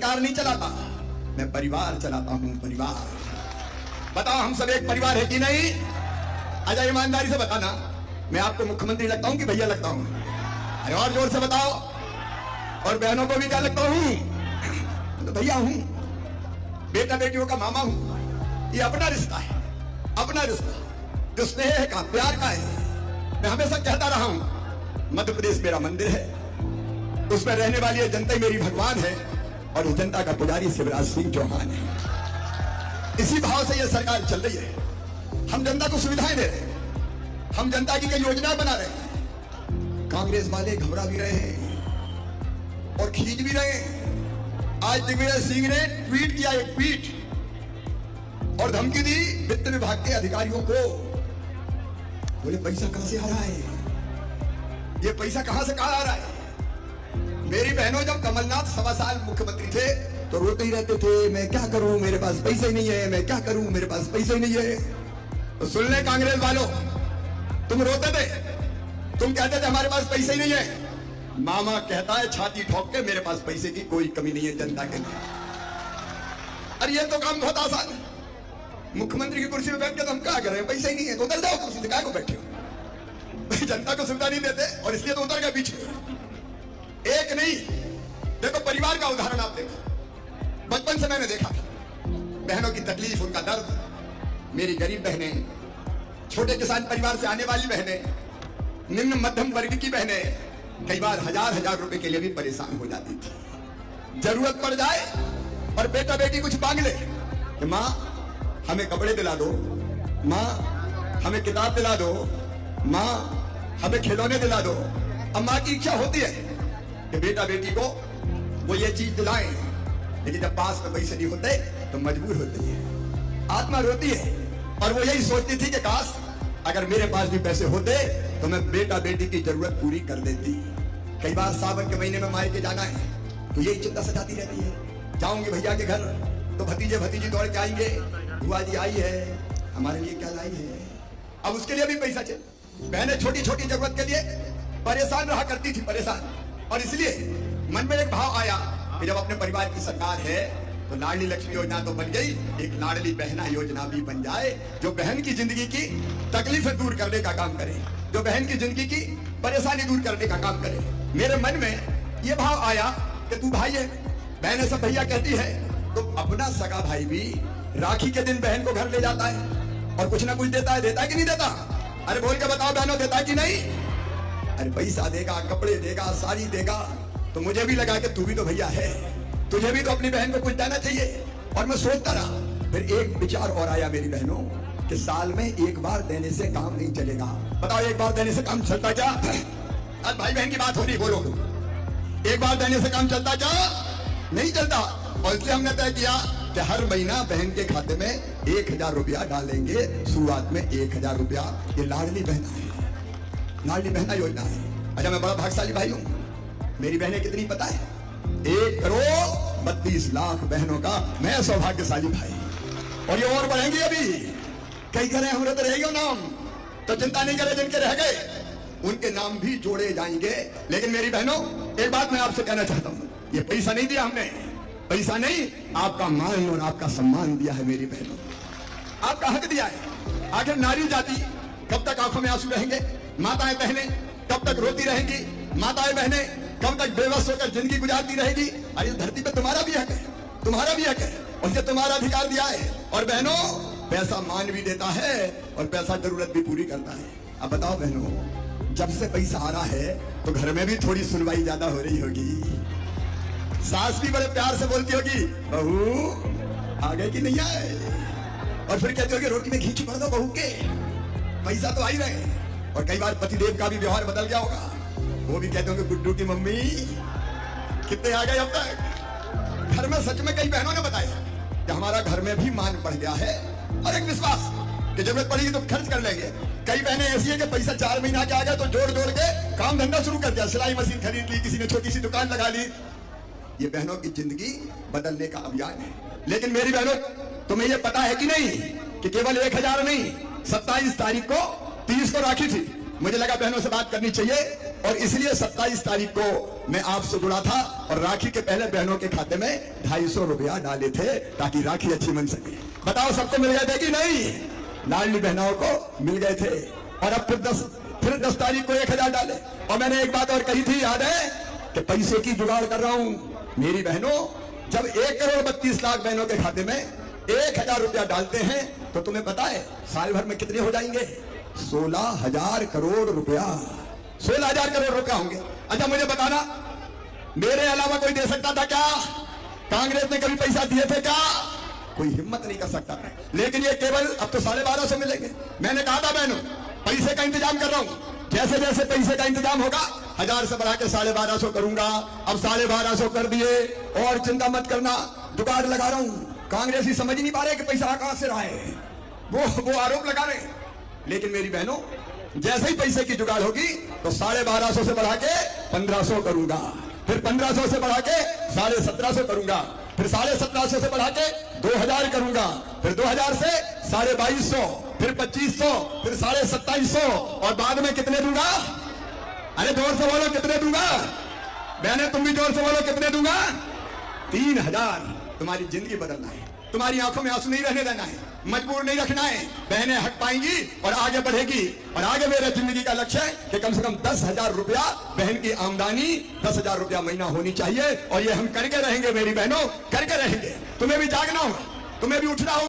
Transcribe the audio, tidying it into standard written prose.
सरकार नहीं चलाता, मैं परिवार चलाता हूं, परिवार। बताओ हम सब एक परिवार है कि नहीं? आजा ईमानदारी से बताना, मैं आपको मुख्यमंत्री लगता हूं कि भैया लगता हूं? अरे और जोर से बताओ। और बहनों को भी क्या लगता हूं? तो भैया हूं, बेटा बेटियों का मामा हूं। ये अपना रिश्ता है, अपना रिश्ता जो स्नेह का, प्यार का है। मैं हमेशा कहता रहा हूं, मध्य प्रदेश मेरा मंदिर है, उसमें रहने वाली ये जनता मेरी भगवान है, और इस जनता का पुजारी शिवराज सिंह चौहान है। इसी भाव से ये सरकार चल रही है। हम जनता को सुविधाएं दे रहे हैं, हम जनता की कई योजनाएं बना रहे हैं। कांग्रेस वाले घबरा भी रहे हैं और खींच भी रहे हैं। आज दिग्विजय सिंह ने ट्वीट किया, एक ट्वीट, और धमकी दी वित्त विभाग के अधिकारियों को। बोले पैसा कहां से आ रहा है? ये पैसा कहां से कहां आ रहा है? मेरी बहनों, जब कमलनाथ 1.25 साल मुख्यमंत्री थे तो रोते ही रहते थे, मैं क्या करूं, मेरे पास पैसे ही नहीं है, मैं क्या करूं, मेरे पास पैसे ही नहीं है। तो सुन ले कांग्रेस वालों, तुम रोते थे, तुम कहते थे हमारे पास पैसे ही नहीं है। मामा कहता है छाती ठोक के, मेरे पास पैसे की कोई कमी नहीं है जनता के लिए। अरे ये तो काम बहुत आसान है। मुख्यमंत्री की कुर्सी में बैठ के तो हम क्या कर रहे हैं? पैसे ही नहीं है तो उतर जाओ कुर्सी से, क्या को बैठे हो? जनता को सुविधा नहीं देते और इसलिए तो उतर गए बीच में। एक नहीं, देखो परिवार का उदाहरण आप देखो। बचपन से मैंने देखा बहनों की तकलीफ, उनका दर्द। मेरी गरीब बहनें, छोटे किसान परिवार से आने वाली बहनें, निम्न मध्यम वर्ग की बहनें कई बार हजार रुपए के लिए भी परेशान हो जाती थी। जरूरत पड़ जाए और बेटा बेटी कुछ मांग ले कि मां हमें कपड़े दिला दो, मां हमें किताब दिला दो, मां हमें खिलौने दिला दो। अब मां की इच्छा होती है कि बेटा बेटी को वो ये चीज दिलाएं, लेकिन जब पास में पैसे नहीं होते तो मजबूर होती है, आत्मा रोती है। और वो यही सोचती थी कि काश अगर मेरे पास भी पैसे होते तो मैं बेटा बेटी की जरूरत पूरी कर देती। कई बार सावन के महीने में मायके जाना है तो यही चिंता सताती रहती है। जाऊंगी भैया के घर तो भतीजे भतीजी दौड़ के आएंगे, बुआ जी आई है, हमारे लिए क्या लाई है। अब उसके लिए भी पैसा चाहिए। बहनें छोटी छोटी जरूरत के लिए परेशान रहा करती थी, परेशान। और इसलिए मन में एक भाव आया कि जब अपने परिवार की सरकार है तो लाडली लक्ष्मी योजना तो बन गई, एक लाडली बहना योजना भी बन जाए, जो बहन की जिंदगी की तकलीफें दूर करने का काम करे, जो बहन की जिंदगी की परेशानी दूर करने का काम करे। मेरे मन में यह भाव आया कि तू भाई है, बहनें सब भैया कहती है, तो अपना सगा भाई भी राखी के दिन बहन को घर ले जाता है और कुछ ना कुछ देता है। देता है कि नहीं देता? अरे बोल के बताओ बहनों, देता है कि नहीं? अरे पैसा देगा, कपड़े देगा, साड़ी देगा। तो मुझे भी लगा कि तू भी तो भैया है, तुझे भी तो अपनी बहन को कुछ देना चाहिए। और मैं सोचता रहा, फिर एक विचार और आया मेरी बहनों कि साल में एक बार देने से काम नहीं चलेगा। बताओ एक बार देने से काम चलता क्या? आज भाई बहन की बात हो रही, बोलो एक बार देने से काम चलता क्या? नहीं चलता। और इसलिए हमने तय किया कि हर महीना बहन के खाते में 1000 रुपया डालेंगे। शुरुआत में 1000 रुपया। ये लाडली बहना है, लाडली बहना योजना है। अच्छा मैं बड़ा भाग्यशाली भाई हूं। मेरी बहनें कितनी पता है? 1,32,00,000 बहनों का मैं सौभाग्यशाली भाई। और ये और बढ़ेंगे अभी। कई करें हमरे तो रहेगा नाम, तो चिंता नहीं करें, जिनके रह गए उनके नाम भी जोड़े जाएंगे। लेकिन मेरी बहनों एक बात मैं आपसे कहना चाहता हूं, ये पैसा नहीं दिया हमने, पैसा नहीं, आपका मान और आपका सम्मान दिया है मेरी बहनों, आपका हक दिया है। आखिर नारी जाति कब तक आंखों में आंसू रहेंगे? माताएं बहनें कब तक रोती रहेंगी? माताएं बहनें कब तक बेबस होकर जिंदगी गुजारती रहेगी? अरे इस धरती पे तुम्हारा भी हक है, तुम्हारा भी हक है, और ये तुम्हारा अधिकार दिया है। और बहनों पैसा मान भी देता है और पैसा जरूरत भी पूरी करता है। अब बताओ बहनों, जब से पैसा आ रहा है तो घर में भी थोड़ी सुनवाई ज्यादा हो रही होगी। सास भी बड़े प्यार से बोलती होगी, बहू आ गए कि नहीं आए? और फिर कहती होगी रोटी में घी छिपड़ दो बहू के, पैसा तो आ ही रहे। और कई बार पतिदेव का भी व्यवहार बदल गया होगा, वो भी कहते होंगे गुड्डू की मम्मी कितने आ गए अब तक। घर में सच में कई बहनों ने बताया कि हमारा घर में भी मान बढ़ गया है और एक विश्वास कि जरूरत पड़ेगी तो खर्च कर लेंगे। कई बहनें ऐसी है कि पैसा 4 महीना के आ गया तो जोड़ जोड़ के काम धंधा शुरू कर दिया, सिलाई मशीन खरीद ली, किसी ने छोटी सी दुकान लगा ली। ये बहनों की जिंदगी बदलने का अभियान है। लेकिन मेरी बहनों तुम्हें ये पता है कि नहीं कि केवल 1000 नहीं, 27 तारीख को 30 को राखी थी। मुझे लगा बहनों से बात करनी चाहिए और इसलिए 27 तारीख को मैं आपसे जुड़ा था और राखी के पहले बहनों के खाते में 250 रुपया डाले थे ताकि राखी अच्छी बन सके। बताओ सबको मिल गए थे कि नहीं? लाडली बहनों को मिल गए थे। और अब फिर 10 तारीख को 1000 डाले। और मैंने एक बात और कही थी, याद है कि पैसे की जुगाड़ कर रहा हूं। मेरी बहनों, जब 1,32,00,000 बहनों के खाते में 1000 रुपया डालते हैं तो तुम्हें पता है साल भर में कितने हो जाएंगे? 16,000 करोड़ रुपया। 16,000 करोड़ रुपया होंगे। अच्छा मुझे बताना, मेरे अलावा कोई दे सकता था क्या? कांग्रेस ने कभी पैसा दिए थे क्या? कोई हिम्मत नहीं कर सकता। लेकिन ये केवल अब तो 1250 मिलेंगे। मैंने कहा था बहनों, पैसे का इंतजाम कर रहा हूं, जैसे जैसे पैसे का इंतजाम होगा 1000 से बढ़ा के 1250 करूंगा। अब 1250 कर दिए और चिंता मत करना, जुगाड़ लगा रहा हूं। कांग्रेस ही समझ नहीं पा रहे कि पैसा कहां से रहा है, वो आरोप लगा रहे। लेकिन मेरी बहनों, जैसे ही पैसे की जुगाड़ होगी तो 1250 से बढ़ा के 1500 करूंगा, फिर 1500 से बढ़ा के 1750 करूंगा, फिर 1750 से बढ़ा के 2000 करूंगा, फिर 2000 से 2250, फिर 2500, फिर 2750 और बाद में कितने दूंगा? अरे जोर से बोलो, कितने दूंगा? बहने तुम भी जोर से बोलो, कितने दूंगा? 3000। तुम्हारी जिंदगी बदलना है, तुम्हारी आंखों में आंसू नहीं रहने देना है, मजबूर नहीं रखना है। बहनें हट पाएंगी और आगे बढ़ेगी। और आगे मेरे जिंदगी का लक्ष्य है कि कम से कम 10,000 रुपया बहन की आमदनी 10,000 रुपया महीना होनी चाहिए। और ये हम करके रहेंगे मेरी बहनों, करके रहेंगे। तुम्हें भी जागना होगा, तुम्हें भी उठना होगा।